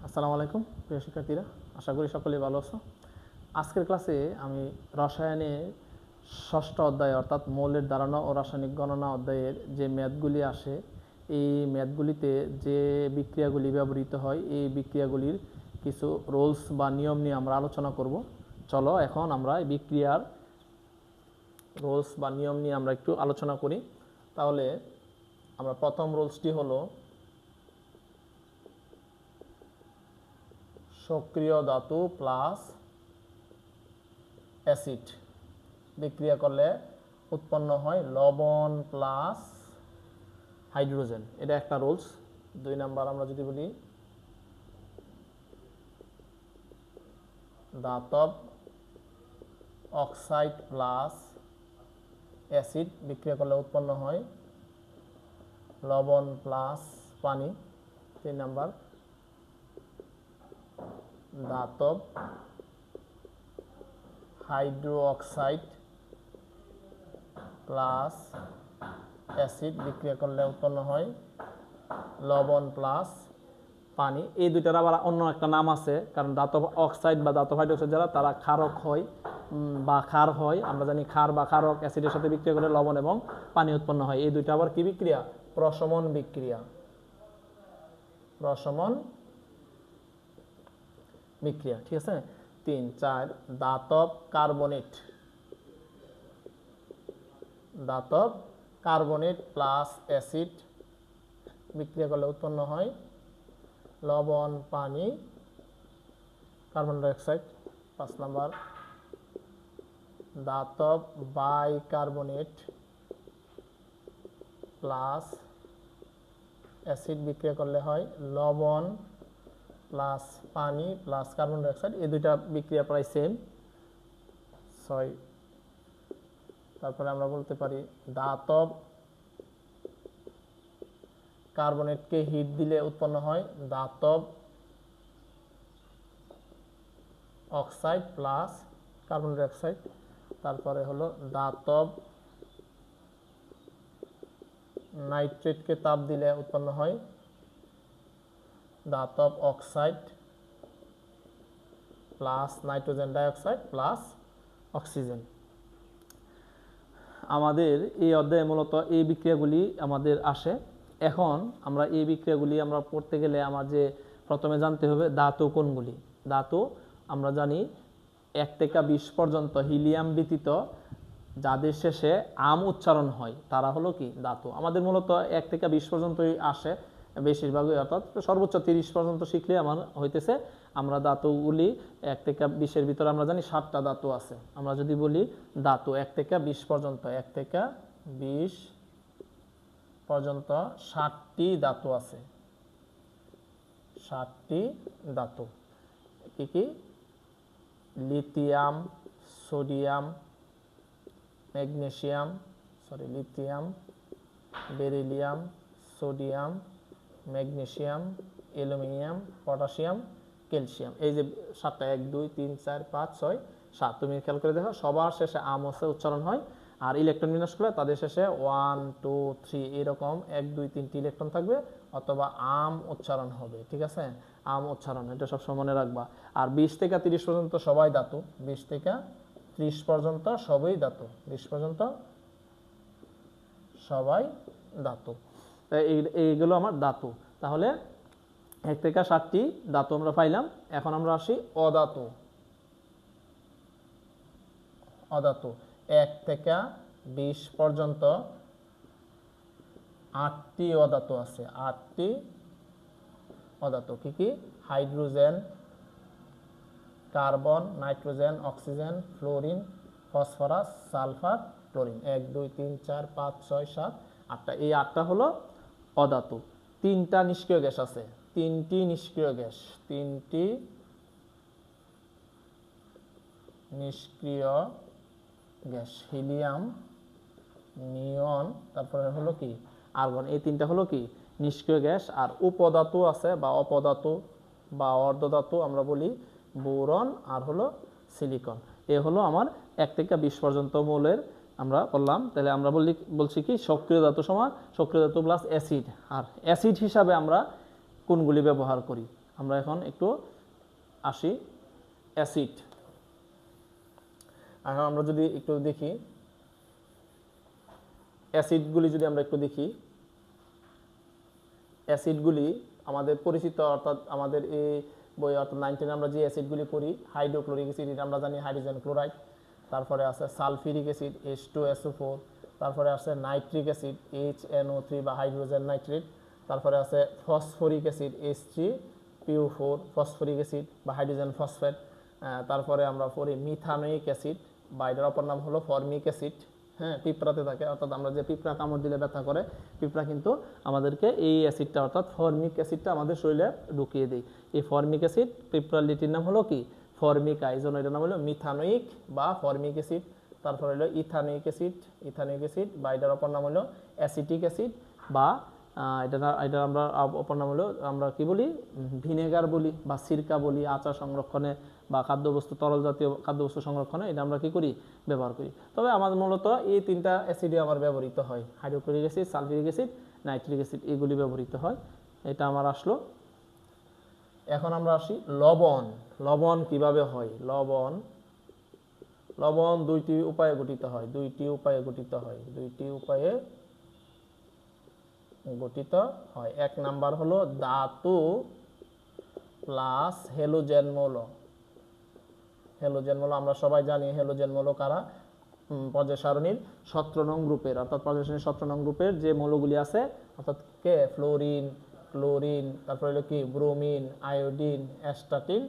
আসসালামু আলাইকুম প্রিয় শিক্ষার্থীরা, আশা করি সকলেই ভালো আছো। আজকের ক্লাসে আমি রসায়নের ষষ্ঠ অধ্যায় অর্থাৎ মৌলের ধারণা ও রাসায়নিক গণনা অধ্যায়ের যে ম্যাথগুলি আসে, এই ম্যাথগুলিতে যে বিক্রিয়াগুলি ব্যবহৃত হয় এই বিক্রিয়াগুলির কিছু রুলস বা নিয়ম নিয়ে আমরা আলোচনা করব। চলো এখন আমরা এই বিক্রিয়ার রুলস বা নিয়ম নিয়ে আমরা একটু আলোচনা করি। তাহলে আমরা প্রথম রুলসটি হলো সক্রিয় ধাতু প্লাস অ্যাসিড বিক্রিয়া করলে উৎপন্ন হয় লবণ প্লাস হাইড্রোজেন, এটা একটা রুলস। 2 নাম্বার আমরা যদি বলি ধাতব অক্সাইড প্লাস অ্যাসিড বিক্রিয়া করলে উৎপন্ন হয় লবণ প্লাস পানি। 3 নাম্বার ধাতব হাইড্রো অক্সাইড প্লাস অ্যাসিড বিক্রিয়া করলে উৎপন্ন হয় লবণ প্লাস পানি। এই দুইটার আবার অন্য একটা নাম আছে, কারণ ধাতব অক্সাইড বা ধাতব হাইড্রোক্সাইড যারা তারা ক্ষারক হয় বা ক্ষার হয়। আমরা জানি ক্ষার বা ক্ষারক অ্যাসিডের সাথে বিক্রিয়া করে লবণ এবং পানি উৎপন্ন হয়। এই দুইটা আবার কি বিক্রিয়া? প্রশমন বিক্রিয়া। প্রশমন বিক্রিয়া, ঠিক আছে। 3, 4 ধাতব কার্বনেট। ধাতব কার্বনেট প্লাস অ্যাসিড বিক্রিয়া করলে উৎপন্ন হয় লবণ পানি কার্বন ডাইঅক্সাইড। 5 নাম্বার ধাতব বাইকার্বনেট প্লাস অ্যাসিড বিক্রিয়া করলে হয় লবণ প্লাস পানি প্লাস কার্বন ডাইঅক্সাইড। এই দুইটা বিক্রিয়া প্রায় সেম। 6 তারপরে আমরা বলতে পারি ধাতব কার্বনেটকে হিট দিলে উৎপন্ন হয় ধাতব অক্সাইড প্লাস কার্বন ডাইঅক্সাইড। তারপরে হলো ধাতব নাইট্রেটকে তাপ দিলে উৎপন্ন হয় ধাতব oxide plus nitrogen dioxide plus oxygen. আমাদের এই অধ্যায়ে মূলত এই বিক্রিয়াগুলি আমাদের আসে। এখন আমরা এই বিক্রিয়াগুলি আমরা পড়তে গেলে আমার যে প্রথমে জানতে হবে ধাতু কোনগুলি। ধাতু আমরা জানি 1 থেকে 20 পর্যন্ত হিলিয়াম ব্যতীত যাদের শেষে আম উচ্চারণ হয় তারা হলো কি ধাতু। আমাদের মূলত 1 থেকে 20 পর্যন্তই আসে বেশিরভাগই, অর্থাৎ সর্বোচ্চ 30 পর্যন্ত শিখলে আমার হইতেছে। আমরা ধাতুগুলি 1 থেকে 20-এর ভিতরে আমরা জানি 7টা ধাতু আছে। আমরা যদি বলি ধাতু 1 থেকে 20 পর্যন্ত, 1 থেকে 20 পর্যন্ত 7টি ধাতু আছে। 7টি ধাতু কি কি? Lithium, sodium, magnesium, lithium, beryllium, sodium, magnesium, aluminium, potassium, calcium. এই যে 7টা 1 2 3 4 5 6 7, তুমি খেয়াল করে দেখো সবার শেষে আম হচ্ছে উচ্চারণ হয়। আর ইলেকট্রন বিন্যাস করলে তাদের শেষে 1 2 3 এরকম 1 2 3টি ইলেকট্রন থাকবে, অথবা আম উচ্চারণ হবে। ঠিক আছে, আম উচ্চারণ, এটা সবসময় মনে রাখবা। আর 20 থেকে 30 পর্যন্ত সবাই ধাতু। 20 থেকে 30 পর্যন্ত সবই ধাতু। 20 পর্যন্ত সবাই ধাতু। এইগুলো আমার ধাতু। তাহলে 1 থেকে 7টি ধাতু আমরা পাইলাম। এখন আমরা আসি অধাতু। অধাতু 1 থেকে 20 পর্যন্ত 8টি অধাতু আছে। 8টি অধাতু কি কি? Hydrogen, carbon, nitrogen, oxygen, fluorine, phosphorus, sulphur, chlorine. 1 2 3 4 5 6 7 8টা। এই 8টা হলো অধাতু। 3টা নিষ্ক্রিয় গ্যাস আছে। 3টি নিষ্ক্রিয় গ্যাস। 3টি নিষ্ক্রিয় গ্যাস, হিলিয়াম, নিয়ন, তারপরে হলো কি আর্গন। এই 3টা হলো কি নিষ্ক্রিয় গ্যাস। আর উপধাতু আছে বা অপধাতু বা অর্ধধাতু আমরা বলি বোরন আর হলো সিলিকন। এ হলো আমার 1 থেকে 20 পর্যন্ত মৌলের আমরা বললাম। তাহলে আমরা বলছি কি সক্রিয় ধাতু সমান সক্রিয় ধাতু প্লাস অ্যাসিড। আর অ্যাসিড হিসাবে আমরা কোনগুলি ব্যবহার করি? আমরা এখন একটু আসি অ্যাসিড। এখন আমরা যদি একটু দেখি অ্যাসিডগুলি, যদি আমরা একটু দেখি অ্যাসিডগুলি আমাদের পরিচিত, অর্থাৎ আমাদের এই বই অর্থাৎ 9 আমরা যে অ্যাসিডগুলি পড়ি, হাইড্রোক্লোরিক অ্যাসিড আমরা জানি হাইড্রোজেন ক্লোরাইড, তারপরে আছে সালফিউরিক অ্যাসিড H2SO4, তারপরে আছে নাইট্রিক অ্যাসিড HNO3 বা হাইড্রোজেন নাইট্রেট, তারপরে আছে phosphoric acid H3PO4 phosphoric acid বা হাইড্রোজেন ফসফেট, তারপরে আমরা পড়ি মিথানোইক অ্যাসিড বা এটার অপর নাম হলো ফর্মিক অ্যাসিড। হ্যাঁ, পিঁপড়াতে থাকে, অর্থাৎ আমরা যে পিঁপড়া কামড় দিলে ব্যথা করে, পিঁপড়া কিন্তু আমাদেরকে এই অ্যাসিডটা অর্থাৎ ফর্মিক অ্যাসিডটা আমাদের শরীরে ঢুকিয়ে দেয়। এই ফর্মিক অ্যাসিড পিঁপড়ার লিটির নাম হলো কি ফর্মিকা, এই জন্য এটার নাম হলো মিথানোইক বা ফর্মিক অ্যাসিড। তারপর হলো ইথানোইক অ্যাসিড বা এটার অপর নাম হলো অ্যাসিটিক অ্যাসিড বা এটা আমরা অপর নাম হলো আমরা কি বলি ভিনেগার বলি বা সিরকা বলি, আচার সংরক্ষণে বা খাদ্যবস্তু তরল জাতীয় খাদ্যবস্তু সংরক্ষণে এটা আমরা কি করি ব্যবহার করি। তবে আমাদের মূলত এই 3টা অ্যাসিডই আমার ব্যবহৃত হয়, hydrochloric acid, sulphuric acid, nitric acid, এগুলি ব্যবহৃত হয়। এটা আমার আসলো। এখন আমরা আসি লবণ। লবণ কিভাবে হয়? লবণ দুইটি উপায়ে গঠিত হয়। এক নাম্বার হলো ধাতু প্লাস হেলোজেন মৌল। আমরা সবাই জানি হেলোজেন মৌল কারা, পর্যায় সারণীর 17 নং গ্রুপের, অর্থাৎ পর্যায় সারণীর 17 নং গ্রুপের যে মৌলগুলি আছে, অর্থাৎ কে ফ্লোরিন, ক্লোরিন, তারপরে হলো কি ব্রোমিন, আয়োডিন, অ্যাস্টাটিন,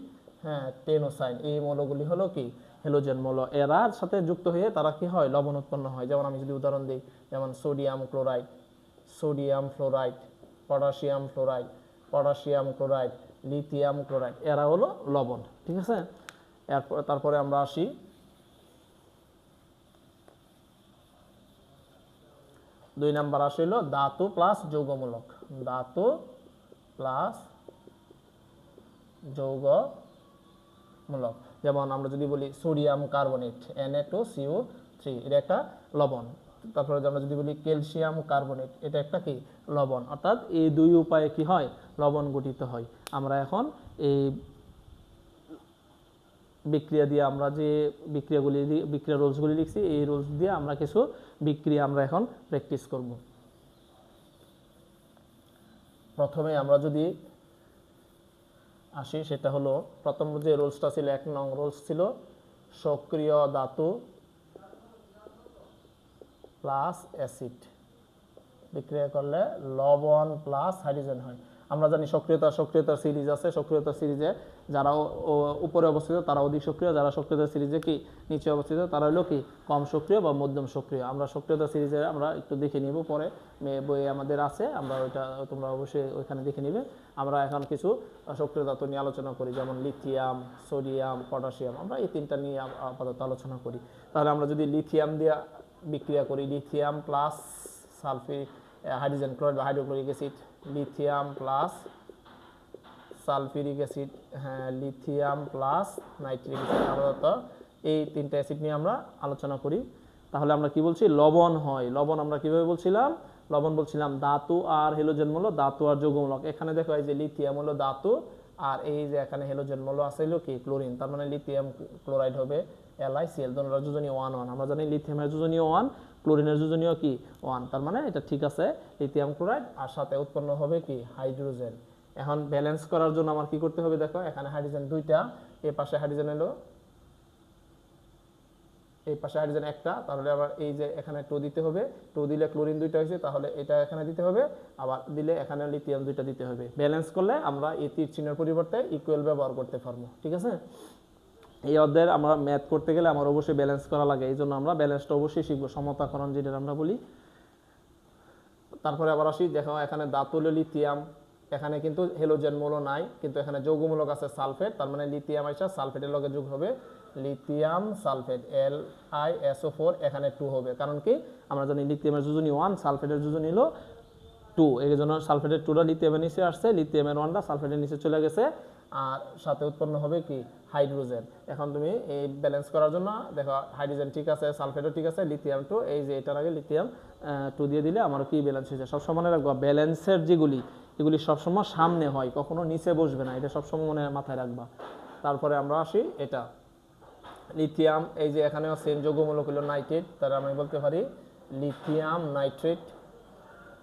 হ্যাঁ টেনোসাইন, এই মৌলগুলি হলো কি হেলোজেন মৌল। এরার সাথে যুক্ত হয়ে তারা কি হয় লবণ উৎপন্ন হয়। যেমন আমি যদি উদাহরণ দিই, যেমন sodium fluoride, potassium chloride, lithium chloride, এরা হলো লবণ। ঠিক আছে, তারপরে আমরা আসি দুই নাম্বার আসিল ধাতু প্লাস যৌগমূলক। যেমন আমরা যদি বলি সোডিয়াম কার্বনেট Na2CO3, এটা একটা লবণ। তারপরে আমরা যদি বলি ক্যালসিয়াম কার্বনেট, এটা একটা কি লবণ। অর্থাৎ এই দুই উপায়ে কি হয় লবণ গঠিত হয়। আমরা এখন এই বিক্রিয়া দিয়ে আমরা যে বিক্রিয়া রুলসগুলি লিখছি, এই রুলস দিয়ে আমরা কিছু বিক্রিয়া আমরা এখন প্র্যাকটিস করব। প্রথমে আমরা যদি আসি, সেটা হলো প্রথম যে রুলসটা ছিল 1 নং রুলস ছিল সক্রিয় ধাতু প্লাস অ্যাসিড বিক্রিয়া করলে লবণ প্লাস হাইড্রোজেন হয়। আমরা জানি সক্রিয়তার সিরিজ আছে, সক্রিয়তার সিরিজে যারা উপরে অবস্থিত তারা অধিক সক্রিয়, যারা সক্রিয়তার সিরিজে কি নিচে অবস্থিত তারা হলো কি কম সক্রিয় বা মধ্যম সক্রিয়। আমরা সক্রিয়তার সিরিজে আমরা একটু দেখে নিব, পরে বইয়ে আমাদের আছে, আমরা ওইটা তোমরা অবশ্যই ওইখানে দেখে নিবে। আমরা এখন কিছু সক্রিয় ধাতু নিয়ে আলোচনা করি, যেমন লিথিয়াম, সোডিয়াম, পটাশিয়াম, আমরা এই 3টা নিয়ে আপাতত আলোচনা করি। তাহলে আমরা যদি লিথিয়াম দিয়ে বিক্রিয়া করি, লিথিয়াম প্লাস হাইড্রোজেন ক্লোরাইড বা hydrochloric acid, lithium plus sulphuric acid, হ্যাঁ লিথিয়াম প্লাস নাইট্রিক অ্যাসিড, আপাতত এই 3টা অ্যাসিড নিয়ে আমরা আলোচনা করি। তাহলে আমরা কি বলছি লবণ হয়। লবণ আমরা কিভাবে বলছিলাম? লবণ বলছিলাম ধাতু আর হেলোজেন মৌল, ধাতু আর যৌগমূলক। এখানে দেখো এই যে লিথিয়াম হলো ধাতু, আর এই যে এখানে হেলোজেন মৌল আছে হলো কি ক্লোরিন, তার মানে লিথিয়াম ক্লোরাইড হবে LiCl, দুটোর যোজনীয় 1 আমরা জানি লিথিয়ামের যোজনীয় 1, ক্লোরিনের যোজনীয় কি 1, তার মানে এটা ঠিক আছে লিথিয়াম ক্লোরাইড, আর সাথে উৎপন্ন হবে কি হাইড্রোজেন। এখন ব্যালেন্স করার জন্য আমার কি করতে হবে? দেখো এখানে হাইড্রোজেন 2টা, এই পাশে হাইড্রোজেন হলো, এই পাশে হাইড্রোজেন একটা, তাহলে আবার এই যে এখানে 2 দিতে হবে, 2 দিলে ক্লোরিন 2টা হয়েছে, তাহলে এটা এখানে দিতে হবে, আবার দিলে এখানে লিথিয়াম 2টা দিতে হবে। ব্যালেন্স করলে আমরা এই তীর চিহ্নের পরিবর্তে ইকুয়াল ব্যবহার করতে পারবো। ঠিক আছে, এই অধ্যায়ের আমরা ম্যাথ করতে গেলে আমার অবশ্যই ব্যালেন্স করা লাগে, এই জন্য আমরা ব্যালেন্সটা অবশ্যই শিখবো, সমতাকরণ যেটা আমরা বলি। তারপরে আবার আসি, দেখো এখানে ধাতু হলো লিথিয়াম, এখানে কিন্তু হেলোজেন মৌল নাই, কিন্তু এখানে যৌগমূলক আছে সালফেট, তার মানে লিথিয়াম আইসা সালফেটের লগে যোগ হবে, লিথিয়াম সালফেট LiSO4, এখানে 2 হবে। কারণ কি আমরা জানি লিথিয়ামের যোজনী 1, সালফেটের যোজনী হলো 2, এই জন্য সালফেটের 2টা লিথিয়ামের নিচে আসছে, লিথিয়ামের 1টা সালফেটের নিচে চলে গেছে, আর সাথে উৎপন্ন হবে কি হাইড্রোজেন। এখন তুমি এই ব্যালেন্স করার জন্য দেখো হাইড্রোজেন ঠিক আছে, সালফেটও ঠিক আছে, লিথিয়াম 2, এই যে এটার আগে লিথিয়াম 2 দিয়ে দিলে আমার কি ব্যালেন্স হয়ে যায়। সব মনে রাখবো ব্যালেন্সের যেগুলি এগুলি সবসময় সামনে হয়, কখনো নিচে বসবে না, এটা সবসময় মনে মাথায় রাখবা। তারপরে আমরা আসি এটা লিথিয়াম, এই যে এখানেও সেম যৌগমূলক হলো নাইট্রেট, তার আমি বলতে পারি লিথিয়াম নাইট্রেট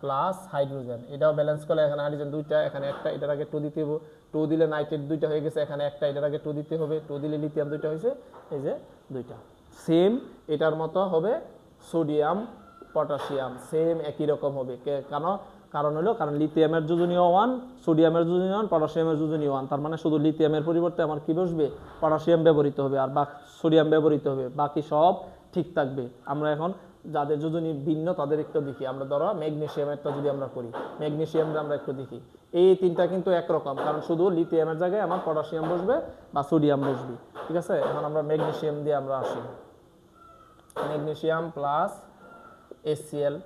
প্লাস হাইড্রোজেন। এটাও ব্যালেন্স করলে এখানে হাইড্রোজেন দুইটা, এখানে একটা, এটার আগে 2 দিতে হবে, 2 দিলে নাইট্রেট দুইটা হয়ে গেছে, এখানে একটা, এটার আগে 2 দিতে হবে, 2 দিলে লিথিয়াম দুইটা হয়েছে, এই যে দুইটা। সেম এটার মতো হবে সোডিয়াম পটাশিয়াম, সেম একই রকম হবে। কারণ হলো কারণ লিথিয়ামের যোজনীয় 1, সোডিয়ামের যোজনীয় 1, পটাশিয়ামের যোজনীয় 1, তার মানে শুধু লিথিয়ামের পরিবর্তে আমার কি বসবে, পটাশিয়াম ব্যবহৃত হবে আর সোডিয়াম ব্যবহৃত হবে, বাকি সব ঠিক থাকবে। আমরা এখন যাদের যোজনী ভিন্ন তাদের একটু দেখি। আমরা ধরো ম্যাগনেসিয়ামেরটা যদি আমরা করি, ম্যাগনেসিয়ামটা আমরা একটু দেখি। এই তিনটা কিন্তু একরকম, কারণ শুধু লিথিয়ামের জায়গায় আমার পটাশিয়াম বসবে বা সোডিয়াম বসবে, ঠিক আছে। এখন আমরা ম্যাগনেসিয়াম দিয়ে আমরা আসি, magnesium plus HCl,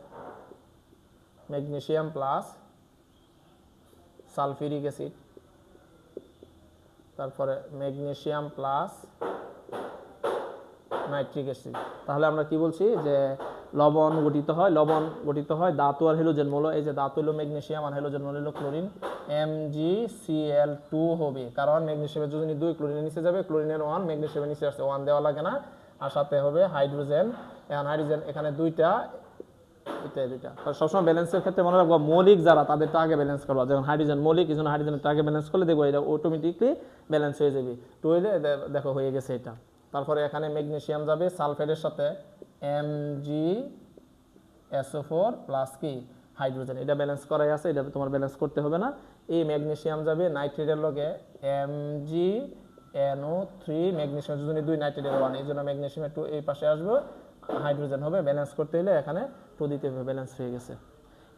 magnesium plus sulphuric acid, তারপরে ম্যাগনেসিয়াম প্লাস নাইট্রিক অ্যাসিড। তাহলে আমরা কি বলছি যে লবণ গঠিত হয় ধাতু আর হ্যালোজেন মৌল। এই যে ধাতু হলো ম্যাগনেসিয়াম আর হ্যালোজেন মৌল হলো ক্লোরিন, MgCl2 হবে, কারণ ম্যাগনেসিয়ামের যোজনী 2, ক্লোরিনের নিচে যাবে, ক্লোরিনের 1, ম্যাগনেসিয়ামের নিচে আসছে 1 দেওয়া লাগে না, আর সাথে হবে হাইড্রোজেন। এখন হাইড্রোজেন এখানে দুইটা, এটা দুইটা। সবসময় ব্যালেন্সের ক্ষেত্রে মনে রাখবো মৌলিক যারা তাদেরটা আগে ব্যালেন্স করবো, যেমন হাইড্রোজেন মৌলিক, এই জন্য হাইড্রোজেনটা আগে ব্যালেন্স করলে দেখবো এটা অটোমেটিকলি ব্যালেন্স হয়ে যাবে। 2 হইলে দেখো হয়ে গেছে এটা। তারপরে এখানে ম্যাগনেসিয়াম যাবে সালফেটের সাথে MgSO4 প্লাস কি হাইড্রোজেন, এটা ব্যালেন্স করাই আছে, এটা তোমার ব্যালেন্স করতে হবে না। এই ম্যাগনেসিয়াম যাবে নাইট্রেটের লগে MgNO3, ম্যাগনেসিয়াম যদি 2, নাইট্রেটের 1, এই জন্য ম্যাগনেসিয়ামের 2 এই পাশে আসবে, হাইড্রোজেন হবে। ব্যালেন্স করতে হলে এখানে 2 দিতে হবে, ব্যালেন্স হয়ে গেছে।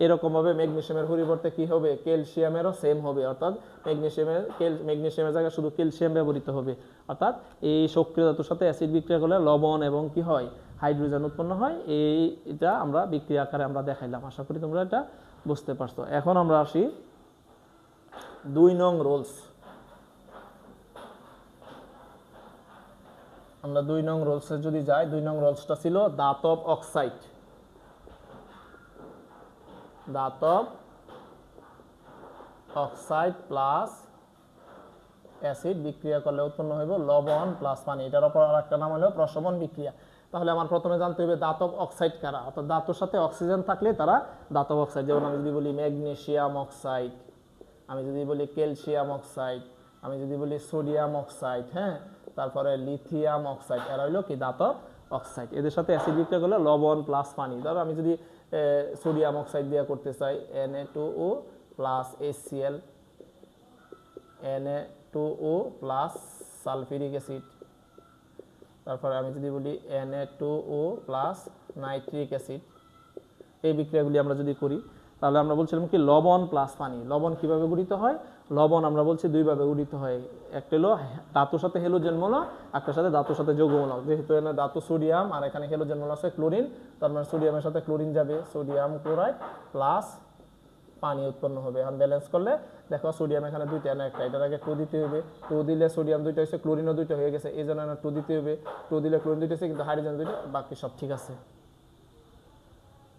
এরকম ভাবে ম্যাগনেসিয়ামের পরিবর্তে কি হবে, ক্যালসিয়ামেরও সেম হবে, অর্থাৎ ম্যাগনেসিয়ামের জায়গায় শুধু ক্যালসিয়াম ব্যবহৃত হবে। অর্থাৎ এই সক্রিয় ধাতুর সাথে অ্যাসিড বিক্রিয়া করলে লবণ এবং কি হয়, হাইড্রোজেন উৎপন্ন হয়। এটা আমরা বিক্রিয়া আকারে আমরা দেখাইলাম, আশা করি তোমরা এটা বুঝতে পারছো। এখন আমরা আসি 2 নং রোলস। আমরা 2 নং রোলসে যদি যাই, 2 নং রোলসটা ছিল ধাতব অক্সাইড, ধাতব অক্সাইড প্লাস অ্যাসিড বিক্রিয়া করলে উৎপন্ন হইব লবণ প্লাস পানি। এটার অপর আরেকটা নাম হলো প্রশমন বিক্রিয়া। তাহলে আমার প্রথমে জানতে হবে ধাতব অক্সাইড কারা, অর্থাৎ ধাতুর সাথে অক্সিজেন থাকলে তারা ধাতব অক্সাইড। যেমন আমি যদি বলি ম্যাগনেসিয়াম অক্সাইড, আমি যদি বলি ক্যালসিয়াম অক্সাইড, আমি যদি বলি সোডিয়াম অক্সাইড, হ্যাঁ, তারপরে লিথিয়াম অক্সাইড, এরা হইলো কি ধাতব অক্সাইড। এদের সাথে অ্যাসিড বিক্রিয়া করলে লবণ প্লাস পানি। ধরো আমি যদি সোডিয়াম অক্সাইড দিয়ে করতে চাই, Na2O plus HCl, Na2O plus sulphuric acid, তারপরে আমি যদি বলি Na2O প্লাস নাইট্রিক অ্যাসিড, এই বিক্রিয়াগুলি আমরা যদি করি তাহলে আমরা বলছিলাম কি লবণ প্লাস পানি। লবণ কিভাবে গঠিত হয়, লবণ আমরা বলছি 2 ভাবে গঠিত হয়, একটা হলো ধাতুর সাথে হ্যালোজেন মৌল, একটার সাথে ধাতুর সাথে যৌগ মৌল। যেহেতু এখানে ধাতু সোডিয়াম আর এখানে হ্যালোজেন মৌল আছে ক্লোরিন, তার মানে সোডিয়ামের সাথে ক্লোরিন যাবে, সোডিয়াম ক্লোরাইড প্লাস পানি উৎপন্ন হবে। এখন ব্যালেন্স করলে দেখো সোডিয়াম এখানে 2টা না একটা, এটার আগে 2 দিতে হবে, 2 দিলে সোডিয়াম 2টা হয়েছে, ক্লোরিনও 2টা হয়ে গেছে, এই জন্য 2 দিতে হবে, 2 দিলে ক্লোরিন 2টা হয়েছে, কিন্তু হাইড্রোজেন 2টা, বাকি সব ঠিক আছে।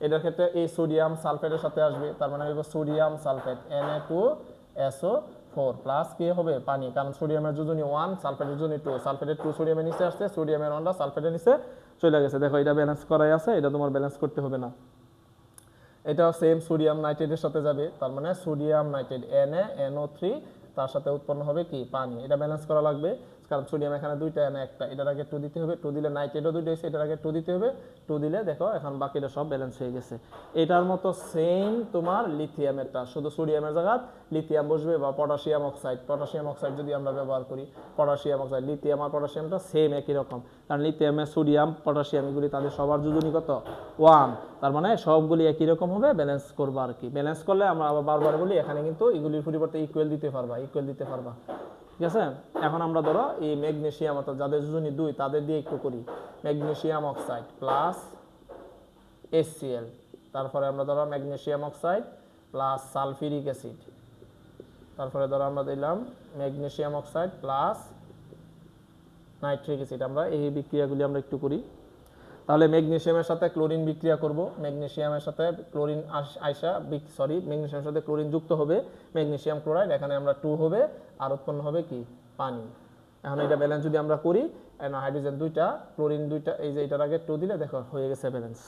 এটার ক্ষেত্রে এই সোডিয়াম সালফেটের সাথে আসবে, তার মানে হবে সোডিয়াম সালফেট Na2SO4 প্লাস কি হবে পানি, কারণ সোডিয়ামের যোজনী 1, সালফেটের যোজনী 2, সালফেটের 2 সোডিয়ামের নিচে আসছে, সোডিয়ামের 1টা সালফেটের নিচে চলে গেছে। দেখো এটা ব্যালেন্স করাই আছে, এটা তোমার ব্যালেন্স করতে হবে না। এটাও সেম সোডিয়াম নাইট্রেটের সাথে যাবে, তার মানে সোডিয়াম নাইট্রেট NaNO3, তার সাথে উৎপন্ন হবে কি পানি। এটা ব্যালেন্স করা লাগবে, কারণ সোডিয়াম এখানে 2টা না একটা, এটার আগে 2 দিতে হবে, 2 দিলে নাইট্রেটও 2টা হয়েছে, এটার আগে 2 দিতে হবে, 2 দিলে দেখো এখন বাকিটা সব ব্যালেন্স হয়ে গেছে। এটার মতো সেম তোমার লিথিয়ামেরটা, শুধু সোডিয়ামের জায়গায় লিথিয়াম বসবে, বা পটাশিয়াম অক্সাইড, পটাশিয়াম অক্সাইড যদি আমরা ব্যবহার করি, পটাশিয়াম অক্সাইড, লিথিয়াম আর পটাশিয়ামটা সেম একই রকম, কারণ লিথিয়ামে সোডিয়াম পটাশিয়াম এগুলি তাদের সবার যোজনী কত 1, তার মানে সবগুলি একই রকম হবে, ব্যালেন্স করবো আর কি। ব্যালেন্স করলে আমরা আবার বারবার বলি এখানে কিন্তু এগুলির পরিবর্তে ইকুয়াল দিতে পারবা, ঠিক আছে। এখন আমরা ধরো এই ম্যাগনেসিয়াম, অর্থাৎ যাদের যোজনী 2 তাদের দিয়ে একটু করি, ম্যাগনেসিয়াম অক্সাইড প্লাস HCl, তারপরে আমরা ধরো magnesium oxide plus sulphuric acid, তারপরে ধরো আমরা দিলাম magnesium oxide plus nitric acid. আমরা এই বিক্রিয়াগুলি আমরা একটু করি। তাহলে ম্যাগনেসিয়ামের সাথে ক্লোরিন বিক্রিয়া করব, ম্যাগনেসিয়ামের সাথে ক্লোরিন ম্যাগনেসিয়ামের সাথে ক্লোরিন যুক্ত হবে ম্যাগনেসিয়াম ক্লোরাইড, এখানে আমরা 2 হবে আর উৎপন্ন হবে কি পানি। এখন এটা ব্যালেন্স যদি আমরা করি, হাইড্রোজেন দুইটা ক্লোরিন দুইটা, এই যে এটার আগে 2 দিলে দেখো হয়ে গেছে ব্যালেন্স।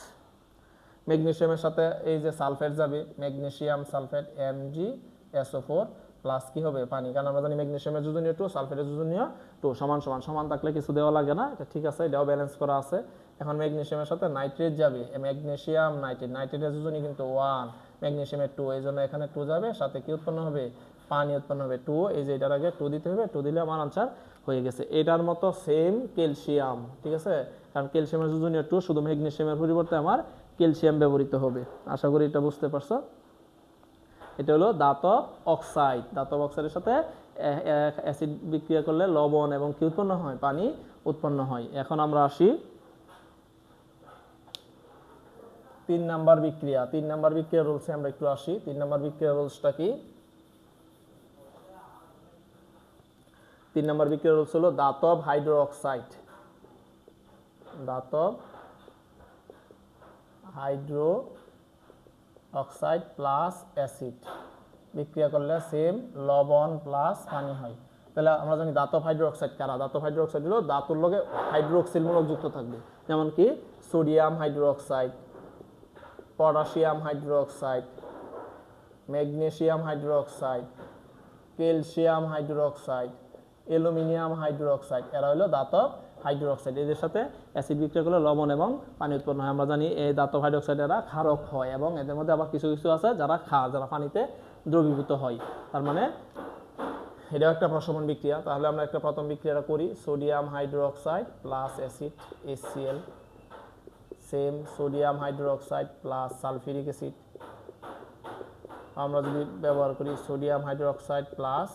ম্যাগনেসিয়ামের সাথে এই যে সালফেট যাবে, ম্যাগনেসিয়াম সালফেট MgSO4 প্লাস কি হবে পানি, কারণ আমরা জানি ম্যাগনেসিয়ামের যোজনীয় 2 সালফেটের যোজনীয় 2 সমান সমান, সমান থাকলে কিছু দেওয়া লাগে না, এটা ঠিক আছে, এটাও ব্যালেন্স করা আছে। এখন ম্যাগনেসিয়ামের সাথে নাইট্রেট যাবে, ম্যাগনেসিয়াম নাইট্রেট, নাইট্রেটের যোজনী কিন্তু 1, ম্যাগনেসিয়ামের 2, এই জন্য এখানে 2 যাবে, সাথে কি উৎপন্ন হবে পানি উৎপন্ন হবে 2, এই যে এটার আগে 2 দিতে হবে, 2 দিলে আমার আনসার হয়ে গেছে। এটার মতো সেম ক্যালসিয়াম, ঠিক আছে, কারণ ক্যালসিয়ামের যোজনীয় 2, শুধু ম্যাগনেসিয়ামের পরিবর্তে আমার ক্যালসিয়াম ব্যবহৃত হবে। আশা করি এটা বুঝতে পারছো। এটা হলো ধাতব অক্সাইড, ধাতব অক্সাইডের সাথে অ্যাসিড বিক্রিয়া করলে লবণ এবং কি উৎপন্ন হয় পানি উৎপন্ন হয়। এখন আমরা আসি 3 নাম্বার বিক্রিয়া। 3 নাম্বার বিক্রিয়া রুলসে আমরা একটু আসি। 3 নাম্বার বিক্রিয়া রুলসটা কি? 3 নাম্বার বিক্রিয়া রুলস হলো ধাতব হাইড্রো অক্সাইড, ধাতব হাইড্রো অক্সাইড প্লাস অ্যাসিড বিক্রিয়া করলে সেম লবণ প্লাস পানি হয়। তাহলে আমরা জানি ধাতব হাইড্রো অক্সাইড কারা? ধাতব হাইড্রো অক্সাইড হলো ধাতুর লগে হাইড্রোক্সিল মূলক যুক্ত থাকবে, যেমন কি sodium hydro oxide, potassium hydro oxide, magnesium hydro oxide, calcium hydro oxide, aluminium hydro oxide, এরা হলো ধাতব হাইড্রো অক্সাইড। এদের সাথে অ্যাসিড বিক্রিয়া করলে লবণ এবং পানি উৎপন্ন হয়। আমরা জানি এই ধাতব হাইড্রো অক্সাইড এরা ক্ষারক হয়, এবং এদের মধ্যে আবার কিছু কিছু আছে যারা যারা পানিতে দ্রবীভূত হয়। তার মানে এটাও একটা প্রশমন বিক্রিয়া। তাহলে আমরা একটা প্রথম বিক্রিয়াটা করি, sodium hydro oxide plus acid HCl, same sodium hydro oxide plus sulphuric acid. আমরা যদি ব্যবহার করি sodium hydro oxide plus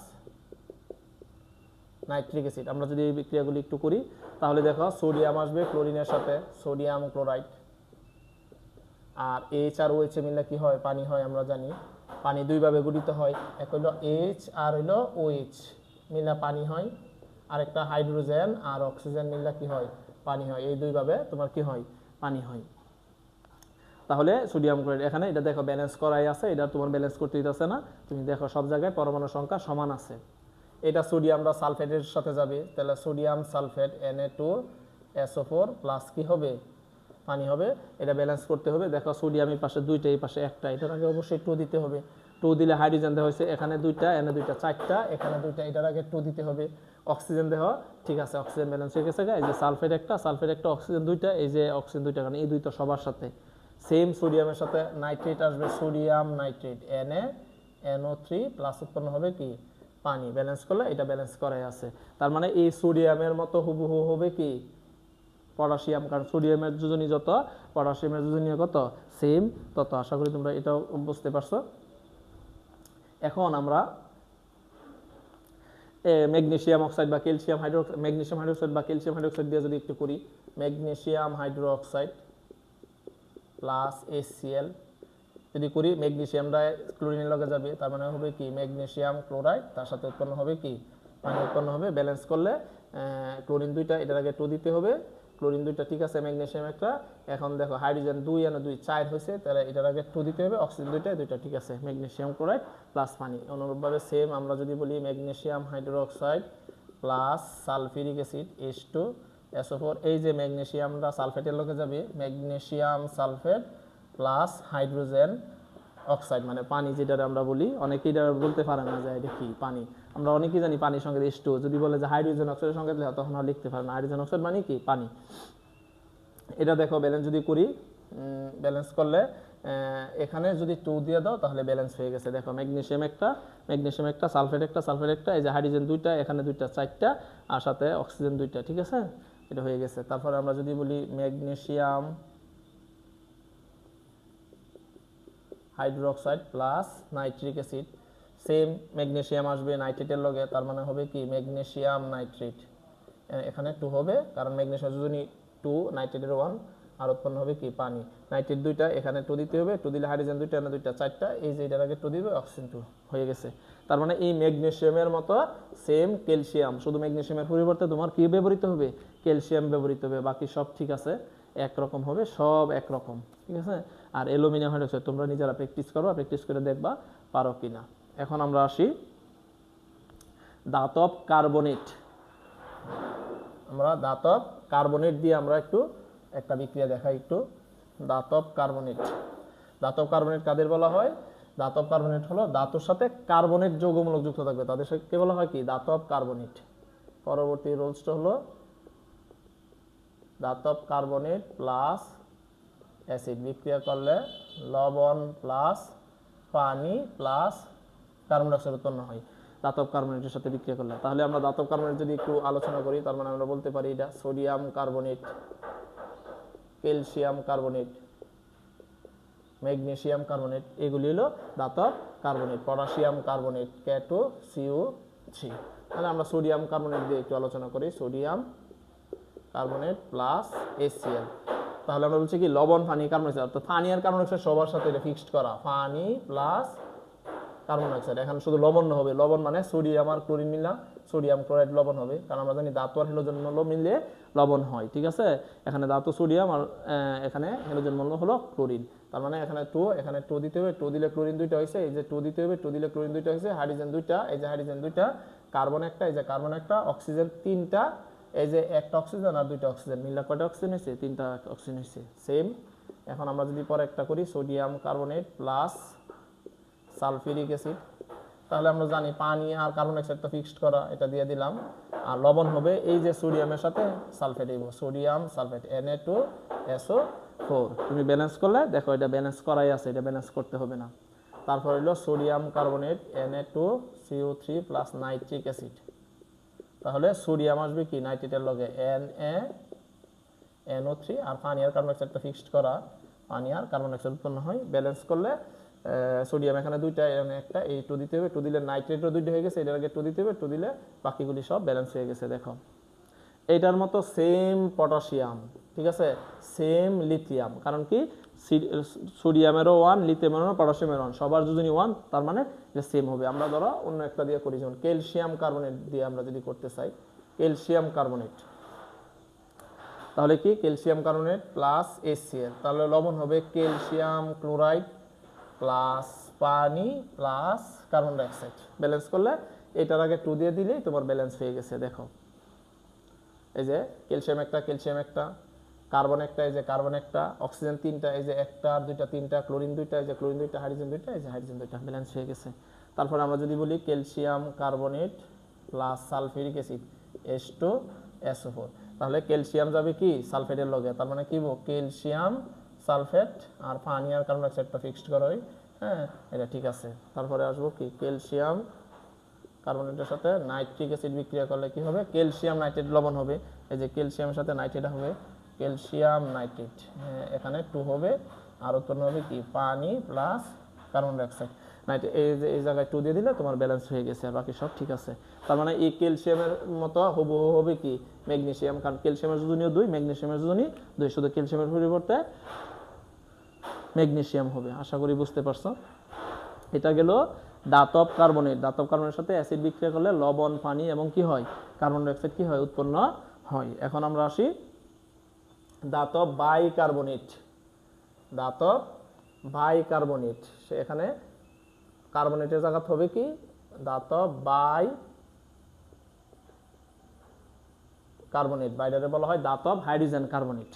nitric acid, আমরা যদি এই বিক্রিয়াগুলি একটু করি, তাহলে দেখো সোডিয়াম আসবে ক্লোরিনের সাথে, সোডিয়াম ক্লোরাইড, আর H আর OH মিললে কি হয় পানি হয়। আমরা জানি পানি দুইভাবে গঠিত হয়, এক হলো H আর হলো OH মিললে পানি হয়, আর একটা হাইড্রোজেন আর অক্সিজেন মিললে কি হয় পানি হয়। এই দুইভাবে তোমার কি হয় পানি হয়। তাহলে সোডিয়াম ক্লোরাইড এখানে এটা দেখো ব্যালেন্স করাই আছে, এটা তোমার ব্যালেন্স করতে দিতেছে না, তুমি দেখো সব জায়গায় পরমাণু সংখ্যা সমান আছে। এটা সোডিয়ামটা সালফেটের সাথে যাবে, তাহলে সোডিয়াম সালফেট Na2SO4 প্লাস কি হবে পানি হবে। এটা ব্যালেন্স করতে হবে, দেখো সোডিয়াম এই পাশে 2টা, এই পাশে 1টা, এটার আগে অবশ্যই 2 দিতে হবে। 2 দিলে হাইড্রোজেন দেওয়া হয়েছে, এখানে 2টা, এনে 2টা, 4টা, এখানে 2টা, এটার আগে 2 দিতে হবে। অক্সিজেন দেওয়া ঠিক আছে, অক্সিজেন ব্যালেন্স হয়ে গেছে। এই যে সালফেট একটা, অক্সিজেন 2টা, এই যে অক্সিজেন 2টা, কারণ এই 2টা সবার সাথে সেম। সোডিয়ামের সাথে নাইট্রেট আসবে, সোডিয়াম নাইট্রেট NaNO3 প্লাস উৎপন্ন হবে কি পানি। ব্যালেন্স করলে এটা ব্যালেন্স করাই আছে। তার মানে এই সোডিয়ামের মতো হুবহু হবে কি পটাশিয়াম, কারণ সোডিয়ামের যোজনী যত পটাশিয়ামের যোজনী কত সেম তত। আশা করি তোমরা এটাও বুঝতে পারছো। এখন আমরা ম্যাগনেসিয়াম অক্সাইড বা ক্যালসিয়াম ম্যাগনেসিয়াম হাইড্রোক্সাইড বা ক্যালসিয়াম হাইড্রোক্সাইড দিয়ে যদি একটু করি, magnesium hydro oxide plus HCl যদি করি, ম্যাগনেসিয়ামটা ক্লোরিনের লগে যাবে, তার মানে হবে কি ম্যাগনেসিয়াম ক্লোরাইড, তার সাথে উৎপন্ন হবে কি পানি উৎপন্ন হবে। ব্যালেন্স করলে ক্লোরিন 2টা, এটার আগে 2 দিতে হবে, ক্লোরিন 2টা ঠিক আছে, ম্যাগনেসিয়াম একটা। এখন দেখো হাইড্রোজেন 2 আর 2 4 হয়েছে, তাহলে এটার আগে 2 দিতে হবে, অক্সিজেন 2টা ঠিক আছে, ম্যাগনেসিয়াম ক্লোরাইড প্লাস পানি। অনুরূপভাবে সেম আমরা যদি বলি magnesium hydro oxide plus sulphuric acid H2SO4, এই যে ম্যাগনেসিয়ামটা সালফেটের লগে যাবে, magnesium sulphate plus hydrogen oxide মানে পানি, যেটা আমরা বলি, অনেকেই এটা বলতে পারে না যে এটা কি পানি। আমরা অনেকেই জানি পানির সঙ্গে H2, যদি বলে যে হাইড্রোজেন অক্সাইডের সঙ্গে দিলে তখন আর লিখতে পারে না, হাইড্রোজেন অক্সাইড মানে কি পানি। এটা দেখো ব্যালেন্স যদি করি, ব্যালেন্স করলে এখানে যদি 2 দিয়ে দাও তাহলে ব্যালেন্স হয়ে গেছে। দেখো ম্যাগনেসিয়াম একটা, সালফেট একটা, এই যে হাইড্রোজেন 2টা, এখানে 2টা, 4টা, আর সাথে অক্সিজেন 2টা, ঠিক আছে, এটা হয়ে গেছে। তারপরে আমরা যদি বলি magnesium hydroxide plus nitric acid, same magnesium আসবে নাইট্রেটের লগে, তার মানে হবে কি ম্যাগনেসিয়াম নাইট্রেট, এখানে 2 হবে, কারণ ম্যাগনেসিয়াম যদি 2, নাইট্রেটের 1, আর উৎপন্ন হবে কি পানি। নাইট্রেট 2টা, এখানে 2 দিতে হবে, 2 দিলে হাইড্রোজেন 2টা, এখানে 2টা, 4টা, এই যে এটার আগে 2 দিবে, অক্সিজেন 2 হয়ে গেছে। তার মানে এই ম্যাগনেসিয়ামের মতো সেম ক্যালসিয়াম, শুধু ম্যাগনেসিয়ামের পরিবর্তে তোমার কি ব্যবহৃত হবে ক্যালসিয়াম ব্যবহৃত হবে, বাকি সব ঠিক আছে। একরকম হবে, সব একরকম, ঠিক আছে। আর অ্যালুমিনিয়াম হাইড্রোক্সাইড তোমরা নিজেরা প্র্যাকটিস করো, প্র্যাকটিস করে দেখবা পারো কিনা। এখন আমরা আসি ধাতব কার্বনেট। আমরা ধাতব কার্বনেট দিয়ে আমরা একটু একটা বিক্রিয়া দেখাই একটু। ধাতব কার্বনেট, ধাতব কার্বনেট কাদের বলা হয়? ধাতব কার্বনেট হলো ধাতুর সাথে কার্বনেট যৌগমূলক যুক্ত থাকবে, তাদের সাথে বলা হয় কি? ধাতব কার্বনেট। পরবর্তী রুলসটা হলো ধাতব কার্বনেট প্লাস অ্যাসিড বিক্রিয়া করলে লবণ প্লাস পানি প্লাস কার্বন ডাইঅক্সাইড উৎপন্ন হয় ধাতব কার্বনেটের সাথে বিক্রিয়া করলে। তাহলে আমরা ধাতব কার্বনেট যদি একটু আলোচনা করি, তার মানে আমরা বলতে পারি এটা sodium carbonate, calcium carbonate, magnesium carbonate, এগুলি হলো ধাতব কার্বনেট। Potassium carbonate K2CO3। তাহলে আমরা সোডিয়াম কার্বনেট দিয়ে একটু আলোচনা করি। Sodium carbonate plus HCl। তাহলে আমরা বলছি কি লবণ পানি কার্বন ডাইঅক্সাইড, অর্থাৎ পানি আর কার্বন ডাইঅক্সাইড সবার সাথে এটা ফিক্সড করা, পানি প্লাস কার্বন ডাইঅক্সাইড। এখানে শুধু লবণ হবে, লবণ মানে সোডিয়াম আর ক্লোরিন মিলা সোডিয়াম ক্লোরাইড লবণ হবে, কারণ আমরা জানি ধাতু আর হ্যালোজেন মৌল মিললে লবণ হয়, ঠিক আছে। এখানে ধাতু সোডিয়াম আর এখানে হ্যালোজেন মৌল হলো ক্লোরিন। তার মানে এখানে 2, এখানে 2 দিতে হবে, 2 দিলে ক্লোরিন দুইটা হয়েছে, এই যে 2 দিতে হবে, 2 দিলে ক্লোরিন দুইটা হয়েছে, হাইড্রোজেন দুইটা, এই যে হাইড্রোজেন দুইটা, কার্বন একটা, এই যে কার্বন একটা, অক্সিজেন তিনটা, এই যে একটা অক্সিজেন আর দুইটা অক্সিজেন মিললে কয়টা অক্সিজেন হয়েছে? 3টা অক্সিজেন হয়েছে। সেম এখন আমরা যদি পরে একটা করি sodium carbonate plus sulphuric acid. তাহলে আমরা জানি পানি আর কার্বন ডাইঅক্সাইড তো ফিক্সড করা, এটা দিয়ে দিলাম। আর লবণ হবে এই যে সোডিয়ামের সাথে সালফেট, দিব সোডিয়াম সালফেট Na2SO4। তুমি ব্যালেন্স করলে দেখো এটা ব্যালেন্স করাই আছে, এটা ব্যালেন্স করতে হবে না। তারপর হলো sodium carbonate Na2CO3 plus nitric acid. তাহলে সোডিয়াম আসবে কি নাইট্রেটের লগে NaNO3, আর পানি আর কার্বন ডাইঅক্সাইড তো ফিক্সড করা, পানি আর কার্বন ডাইঅক্সাইড উৎপন্ন হয়। ব্যালেন্স করলে সোডিয়াম এখানে দুইটা, এখানে একটা, এই 2 দিতে হবে, 2 দিলে নাইট্রেটও দুইটা হয়ে গেছে, এটার আগে 2 দিতে হবে, 2 দিলে বাকিগুলি সব ব্যালেন্স হয়ে গেছে। দেখো এইটার মতো সেম পটাশিয়াম, ঠিক আছে, সেম লিথিয়াম, কারণ কি সোডিয়ামেরও 1, লিথিয়ামেরও, পটাশিয়ামেরও 1, সবার যোজনী 1, তার মানে এটা সেম হবে। আমরা ধরো অন্য একটা দিয়ে করি, যেমন ক্যালসিয়াম কার্বনেট দিয়ে আমরা যদি করতে চাই, ক্যালসিয়াম কার্বনেট, তাহলে কি ক্যালসিয়াম কার্বনেট প্লাস HCl, তাহলে লবণ হবে ক্যালসিয়াম ক্লোরাইড প্লাস পানি প্লাস কার্বন ডাইঅক্সাইড। ব্যালেন্স করলে এটার আগে 2 দিয়ে দিলেই তোমার ব্যালেন্স হয়ে গেছে। দেখো এই যে ক্যালসিয়াম একটা, ক্যালসিয়াম একটা, কার্বন একটা, এই যে কার্বন একটা, অক্সিজেন তিনটা, এই যে একটা আর দুইটা, তিনটা, ক্লোরিন দুইটা, এই যে ক্লোরিন দুইটা, হাইড্রোজেন দুইটা, এই যে হাইড্রোজেন দুইটা, ব্যালেন্স হয়ে গেছে। তারপর আমরা যদি বলি calcium carbonate plus sulphuric acid H2SO4, তাহলে ক্যালসিয়াম যাবে কি সালফেটের লগে, তার মানে কি ক্যালসিয়াম সালফেট, আর পানি আর কার্বন ডাইঅক্সাইডটা ফিক্সড করা হয়, হ্যাঁ এটা ঠিক আছে। তারপরে আসবো কি ক্যালসিয়াম কার্বনেটের সাথে নাইট্রিক অ্যাসিড বিক্রিয়া করলে কি হবে? ক্যালসিয়াম নাইট্রেট লবণ হবে, এই যে ক্যালসিয়ামের সাথে নাইট্রেট হবে ক্যালসিয়াম নাইট্রেট, এখানে 2 হবে, আর উৎপন্ন হবে কি পানি প্লাস কার্বন ডাইঅক্সাইড। নাইট্রেট এই যে এই জায়গায় 2 দিয়ে দিলে তোমার ব্যালেন্স হয়ে গেছে, আর বাকি সব ঠিক আছে। তার মানে এই ক্যালসিয়ামের মতো হুবহু হবে কি ম্যাগনেসিয়াম, কারণ ক্যালসিয়ামের যোজনীয় 2, ম্যাগনেসিয়ামের যোজনী 2, শুধু ক্যালসিয়ামের পরিবর্তে ম্যাগনেসিয়াম হবে। আশা করি বুঝতে পারছো। এটা গেল ধাতব কার্বনেট। ধাতব কার্বনের সাথে অ্যাসিড বিক্রিয়া করলে লবণ, পানি এবং কি হয় কার্বন ডাইঅক্সাইড কি হয় উৎপন্ন হয়। এখন আমরা আসি ধাতব বাইকার্বনেট। ধাতব বাইকার্বনেট, এখানে কার্বনেটের জায়গা হবে কি ধাতব বাইকার্বনেট, বাইরে বলা হয় ধাতব হাইড্রোজেন কার্বনেট।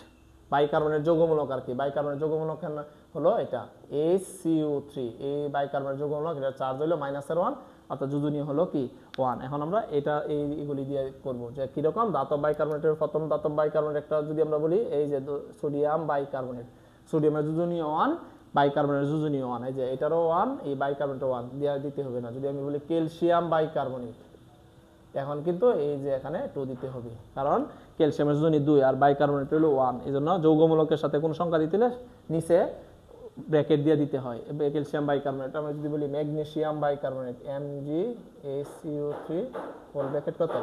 বাইকার্বনেট যৌগমূলক আর কি, বাইকার্বনেট যৌগমূলক হলো এটা HCO3, এই বাইকার্বনেট যৌগমূলক, এটা চার্জ হলো -1, অর্থাৎ যোজনীয় হলো কি 1। এখন আমরা এটা এইগুলি দিয়ে করব যে কিরকম ধাতব বাইকার্বনেটের প্রথম ধাতব বাইকার্বনেট একটা যদি আমরা বলি, এই যে সোডিয়াম বাইকার্বনেট, সোডিয়ামের যোজনীয় 1, বাইকার্বনেটের যোজনীয় 1, এই যে এটারও 1, এই বাইকার্বনেটও 1 দিয়ে দিতে হবে না। যদি আমি বলি ক্যালসিয়াম বাইকার্বনেট, এখন কিন্তু এই যে এখানে 2 দিতে হবে, কারণ ক্যালসিয়ামের যোজনী 2 আর বাইকার্বনেট হলো 1, এইজন্য যৌগমূলকের সাথে কোন সংখ্যা দিতে হলে নিচে ব্র্যাকেট দিয়ে দিতে হয়। ক্যালসিয়াম বাইকার্বনেট আমরা যদি বলি magnesium bicarbonate MgACO3 whole bracket কত,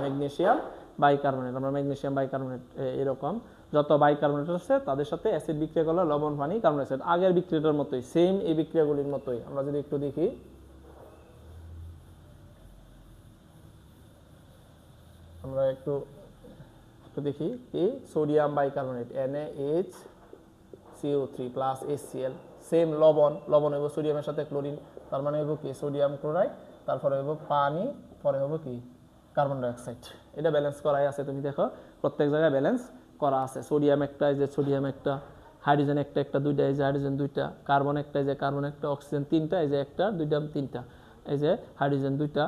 ম্যাগনেসিয়াম বাইকার্বনেট। আমরা ম্যাগনেসিয়াম বাইকার্বনেট এরকম যত বাইকার্বনেট আছে তাদের সাথে অ্যাসিড বিক্রিয়া করলে লবণ, পানি, কার্বন ডাইঅক্সাইড, আগের বিক্রিয়াটার মতোই সেম এই বিক্রিয়াগুলির মতোই। আমরা যদি একটু দেখি, আমরা একটু একটু দেখি কি sodium bicarbonate NaHCO3 plus HCl same লবণ হইব সোডিয়ামের সাথে ক্লোরিন, তার মানে হইব কি সোডিয়াম ক্লোরাইড, তারপরে হইব পানি, পরে হইব কি কার্বন ডাইঅক্সাইড। এটা ব্যালেন্স করাই আছে, তুমি দেখো প্রত্যেক জায়গায় ব্যালেন্স করা আছে। সোডিয়াম একটা, এই যে সোডিয়াম একটা, হাইড্রোজেন একটা একটা দুইটা, এই যে হাইড্রোজেন দুইটা, কার্বন একটা, এই যে কার্বন একটা, অক্সিজেন তিনটা, এই যে একটা দুইটা তিনটা, এই যে হাইড্রোজেন দুইটা,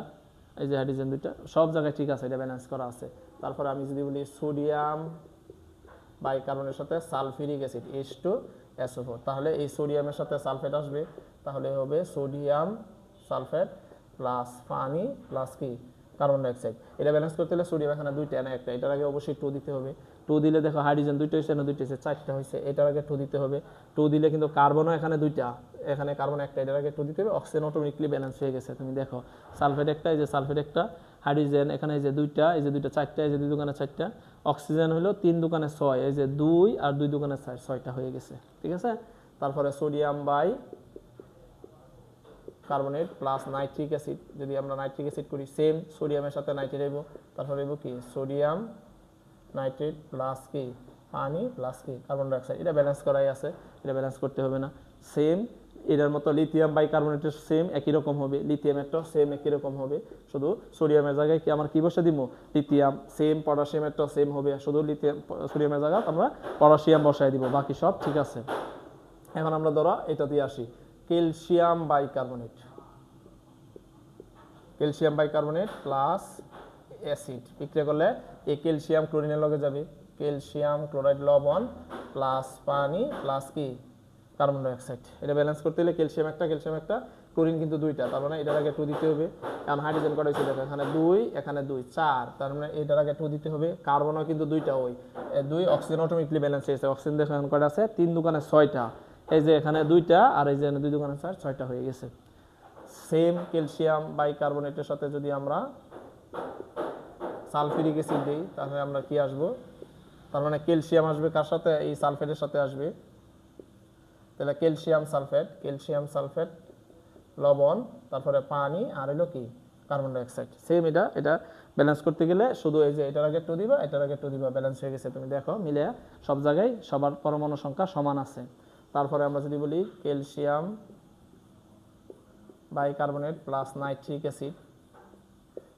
এই যে হাইড্রোজেন দুইটা, সব জায়গায় ঠিক আছে, এটা ব্যালেন্স করা আছে। তারপরে আমি যদি বলি সোডিয়াম বাইকার্বনের সাথে সালফিউরিক অ্যাসিড H2SO4, তাহলে এই সোডিয়ামের সাথে সালফেট আসবে, তাহলে হবে সোডিয়াম সালফেট প্লাস পানি প্লাস কি কার্বন ডাইঅক্সাইড। এটা ব্যালেন্স করতে হলে সোডিয়াম এখানে দুইটা না একটা, এটার আগে অবশ্যই 2 দিতে হবে। 2 দিলে দেখো হাইড্রোজেন দুইটা হয়েছে না দুইটা হয়েছে, 4টা হয়েছে, এটার আগে 2 দিতে হবে। 2 দিলে কিন্তু কার্বনও এখানে দুইটা, এখানে কার্বন একটা, এটার আগে 2 দিতে হবে। অক্সিজেন অটোমেটিকলি ব্যালেন্স হয়ে গেছে, তুমি দেখো সালফেট একটা, এই যে সালফেট একটা, হাইড্রোজেন এখানে এই যে দুইটা, এই যে দুইটা 4টা, এই যে 2 দোকানে 4টা, অক্সিজেন হলো 3 দোকানে 6, এই যে 2 আর 2 দোকানে 4, 6টা হয়ে গেছে, ঠিক আছে। তারপরে sodium bicarbonate plus nitric acid, যদি আমরা নাইট্রিক অ্যাসিড করি সেম সোডিয়ামের সাথে নাইট্রেট হইব, তারপরে হইব কি সোডিয়াম নাইট্রেট প্লাস কি পানি প্লাস কি কার্বন ডাইঅক্সাইড। এটা ব্যালেন্স করাই আছে, এটা ব্যালেন্স করতে হবে না। সেম এটার মতো লিথিয়াম বাইকার্বনেটের সেম একই রকম হবে, লিথিয়ামেরটাও সেম একই রকম হবে, শুধু সোডিয়ামের জায়গায় কি আমার কি বসে দিব লিথিয়াম, সেম পটাশিয়ামেরটাও সেম হবে, শুধু লিথিয়াম সোডিয়ামের জায়গায় আমরা পটাশিয়াম বসাই দিব, বাকি সব ঠিক আছে। এখন আমরা ধরো এটা দিয়ে আসি calcium bicarbonate, calcium bicarbonate plus acid বিক্রিয়া করলে এই ক্যালসিয়াম ক্লোরিনের লগে যাবে, ক্যালসিয়াম ক্লোরাইড লবণ প্লাস পানি প্লাস কি কার্বন ডাইঅক্সাইড। এটা ব্যালেন্স করতে হলে ক্যালসিয়াম একটা, ক্লোরিন কিন্তু দুইটা, তার মানে এটার আগে 2 দিতে হবে। কারণ হাইড্রোজেন কটা হয়েছে দেখো, এখানে 2 এখানে 2 4, তার মানে এটার আগে 2 দিতে হবে। কার্বনও কিন্তু দুইটা, ওই 2, অক্সিজেন অটোমেটিকলি ব্যালেন্স হয়েছে, অক্সিজেন দেখো এখন কটা আছে 3 দোকানে 6টা, এই যে এখানে 2টা আর এই যে 2 দোকানে 4, 6টা হয়ে গেছে। সেম ক্যালসিয়াম বাইকার্বনেটের সাথে যদি আমরা সালফিউরিক অ্যাসিড দিই তাহলে আমরা কি আসবো, তার মানে ক্যালসিয়াম আসবে কার সাথে, এই সালফেটের সাথে আসবে, তাহলে ক্যালসিয়াম সালফেট লবণ, তারপরে পানি আর হলো কি কার্বন ডাইঅক্সাইড। সেম এটা ব্যালেন্স করতে গেলে শুধু এই যে এটার আগে 2 দিবা, এটার আগে 2 দিবা, ব্যালেন্স হয়ে গেছে। তুমি দেখো মিলে সব জায়গায় সবার পরমাণু সংখ্যা সমান আছে। তারপরে আমরা যদি বলি calcium bicarbonate plus nitric acid,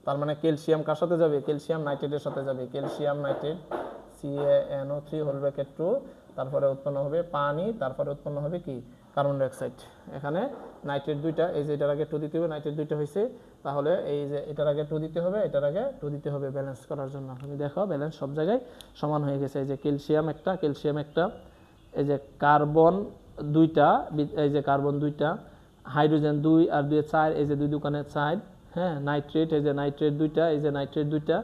তার মানে ক্যালসিয়াম কার সাথে যাবে, ক্যালসিয়াম নাইট্রেটের সাথে যাবে, ক্যালসিয়াম নাইট্রেট CaNO3 তারপরে উৎপন্ন হবে পানি, তারপরে উৎপন্ন হবে কি কার্বন ডাইঅক্সাইড। এখানে নাইট্রেট দুইটা, এই যে এটার আগে 2 দিতে হবে, নাইট্রেট দুইটা হয়েছে, তাহলে এই যে এটার আগে 2 দিতে হবে, এটার আগে 2 দিতে হবে ব্যালেন্স করার জন্য। তুমি দেখো ব্যালেন্স সব জায়গায় সমান হয়ে গেছে। এই যে ক্যালসিয়াম একটা, এই যে কার্বন দুইটা, এই যে কার্বন দুইটা, হাইড্রোজেন 2 আর 2 4, এই যে 2 দোকানে 4, হ্যাঁ নাইট্রেট, এই যে নাইট্রেট দুইটা, এই যে নাইট্রেট দুইটা,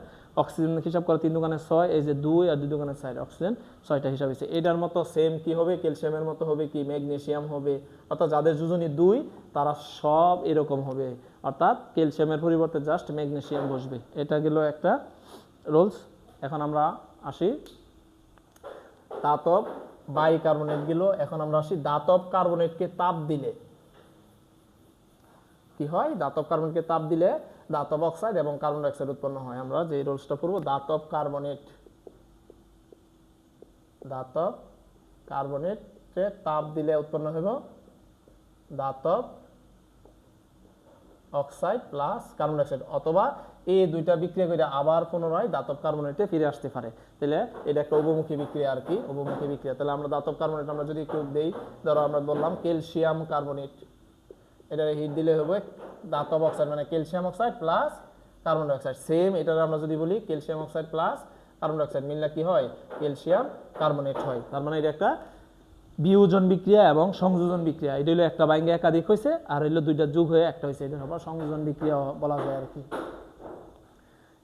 অক্সিজেন হিসাব করে 3 দোকানে 6, এই যে 2 আর 2 দোকানে 4, অক্সিজেন 6টা হিসাব হয়েছে। এটার মতো সেম কি হবে, ক্যালসিয়ামের মতো হবে কি ম্যাগনেসিয়াম হবে, অর্থাৎ যাদের যোজনী 2 তারা সব এরকম হবে, অর্থাৎ ক্যালসিয়ামের পরিবর্তে জাস্ট ম্যাগনেসিয়াম বসবে। এটা গেল একটা রুলস। এখন আমরা আসি ধাতব বাইকার্বনেট গেল, এখন আমরা আসি ধাতব কার্বনেটকে তাপ দিলে কি হয়, ধাতব কার্বনেটকে তাপ দিলে ধাতব অক্সাইড এবং কার্বন ডাইঅক্সাইড উৎপন্ন হয়। আমরা যে রুলসটা পড়ব, ধাতব কার্বনেটকে তাপ দিলে উৎপন্ন হবে ধাতব অক্সাইড প্লাস কার্বন ডাইঅক্সাইড, অথবা এই দুইটা বিক্রিয়া করে আবার পুনরায় ধাতব কার্বনেটে ফিরে আসতে পারে। তাহলে এটা একটা উপমুখী বিক্রিয়া আর কি, উপমুখী বিক্রিয়া। তাহলে আমরা ধাতব কার্বনেট আমরা যদি একটু দেই, ধরো আমরা বললাম ক্যালসিয়াম কার্বনেট, এটা হিট দিলে হবে ধাতব অক্সাইড, মানে calcium oxide plus carbon dioxide. Same এটা আমরা যদি বলি calcium oxide plus carbon dioxide মিললে কি হয়, ক্যালসিয়াম কার্বনেট হয়। তার মানে এটা একটা বিয়োজন বিক্রিয়া এবং সংযোজন বিক্রিয়া। এটা হলো একটা বাইঙ্গে একাধিক হয়েছে, আর হলো দুইটা যোগ হয়ে একটা হয়েছে, এটা আবার সংযোজন বিক্রিয়া বলা যায় আর কি।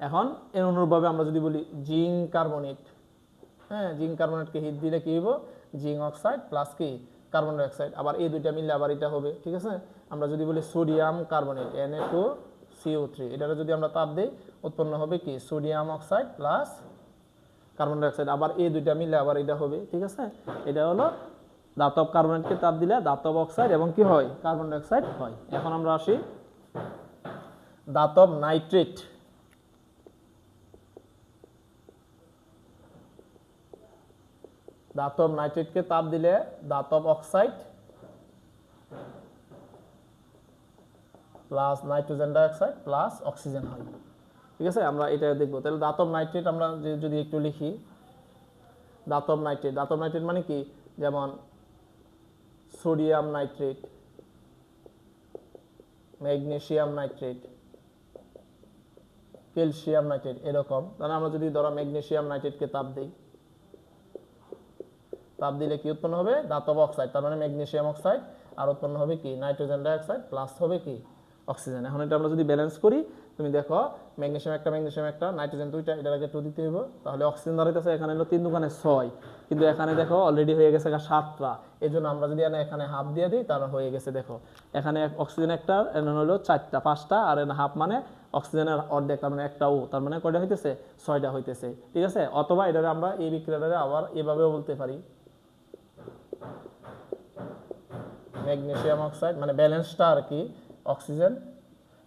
এখন এর অনুরূপভাবে আমরা যদি বলি জিঙ্ক কার্বনেট, হ্যাঁ জিঙ্ক কার্বনেটকে হিট দিলে কি হইব, জিঙ্ক অক্সাইড প্লাস কি কার্বন ডাইঅক্সাইড, আবার এই দুইটা মিললে আবার এটা হবে, ঠিক আছে। আমরা যদি বলি সোডিয়াম কার্বনেট Na2CO3, এটারে যদি আমরা তাপ দেই উৎপন্ন হবে কি sodium oxide plus carbon dioxide, আবার এই দুইটা মিললে আবার এটা হবে, ঠিক আছে। এটা হলো ধাতব কার্বনেটকে তাপ দিলে ধাতব অক্সাইড এবং কি হয় কার্বন ডাইঅক্সাইড হয়। এখন আমরা আসি ধাতব নাইট্রেট, ধাতব নাইট্রেটকে তাপ দিলে ধাতব oxide plus nitrogen dioxide plus oxygen হয়। ঠিক আছে, আমরা এটা দেখবো। তাহলে ধাতব নাইট্রেট আমরা যদি একটু লিখি, ধাতব নাইট্রেট মানে কি, যেমন sodium nitrate, magnesium nitrate, calcium nitrate, এরকম। তাহলে আমরা যদি ধরো ম্যাগনেসিয়াম নাইট্রেটকে তাপ দিই, তাপ দিলে কি উৎপন্ন হবে? ধাতব অক্সাইড, তার মানে ম্যাগনেসিয়াম অক্সাইড, আর উৎপন্ন হবে কি? নাইট্রোজেন ডাইঅক্সাইড প্লাস হবে কি? অক্সিজেন। এখন এটা আমরা যদি ব্যালেন্স করি, তুমি দেখো ম্যাগনেসিয়াম একটা, নাইট্রোজেন দুইটা, এটার আগে 2 দিতে হইব, তাহলে অক্সিজেন দাঁড়াইতেছে এখানে হলো 3 দুগুণে 6, কিন্তু এখানে দেখো অলরেডি হয়ে গেছে 7টা। এই জন্য আমরা যদি এখানে হাফ দিয়ে দিই, তাহলে হয়ে গেছে। দেখো এখানে অক্সিজেন একটা, এখানে হলো 4টা, 5টা, আর এখানে হাফ মানে অক্সিজেনের অর্ধেক, তার মানে একটা ও, তার মানে কয়টা হইতেছে? 6টা হইতেছে। ঠিক আছে, অথবা এটারে আমরা এই বিক্রিয়াটারে আবার এভাবেও বলতে পারি, ম্যাগনেসিয়াম অক্সাইড মানে ব্যালেন্সটা আর কি, অক্সিজেন,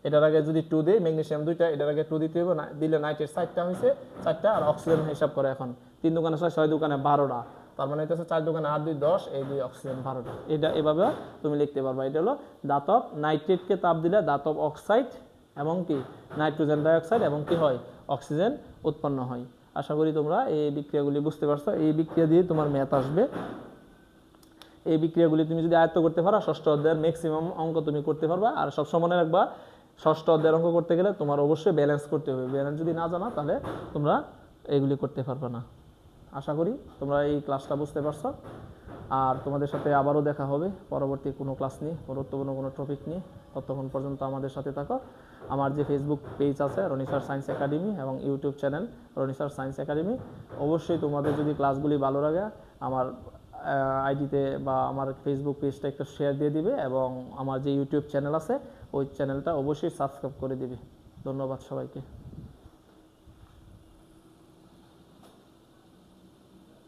এটার আগে যদি 2 দেই, ম্যাগনেসিয়াম দুইটা, এটার আগে 2 দিতে হবে, দিলে নাইট্রেট 4টা হয়েছে, 4টা, আর অক্সিজেন হিসাব করে এখন 3 দুগুণে 6, 6 দুগুণে 12টা, তার মানে হইতেছে 4 দুগুণে 8, 2 10, এই 2 অক্সিজেন 12টা। এটা এভাবে তুমি লিখতে পারবা। এটা হলো ধাতব নাইট্রেটকে তাপ দিলে ধাতব অক্সাইড এবং কি নাইট্রোজেন ডাইঅক্সাইড এবং কি হয়? অক্সিজেন উৎপন্ন হয়। আশা করি তোমরা এই বিক্রিয়াগুলি বুঝতে পারছো। এই বিক্রিয়া দিয়ে তোমার ম্যাথ আসবে। এই বিক্রিয়াগুলি তুমি যদি আয়ত্ত করতে পারো, ষষ্ঠ অধ্যায়ের ম্যাক্সিমাম অঙ্ক তুমি করতে পারবা। আর সবসময় মনে রাখবা, ষষ্ঠ অধ্যায়ের অঙ্ক করতে গেলে তোমার অবশ্যই ব্যালেন্স করতে হবে। ব্যালেন্স যদি না জানা, তাহলে তোমরা এগুলি করতে পারবে না। আশা করি তোমরা এই ক্লাসটা বুঝতে পারছো। আর তোমাদের সাথে আবারও দেখা হবে পরবর্তী কোনো ক্লাস নিয়ে, গুরুত্বপূর্ণ কোনো টপিক নিয়ে। ততক্ষণ পর্যন্ত আমাদের সাথে থাকো। আমার যে ফেসবুক পেজ আছে রনিসার সায়েন্স একাডেমি, এবং ইউটিউব চ্যানেল রনিসার সায়েন্স একাডেমি, অবশ্যই তোমাদের যদি ক্লাসগুলি ভালো লাগে আমার আইডিতে বা আমার ফেসবুক পেজটা একটু শেয়ার দিয়ে দিবে, এবং আমার যে ইউটিউব চ্যানেল আছে ওই চ্যানেলটা অবশ্যই সাবস্ক্রাইব করে দিবে। ধন্যবাদ সবাইকে।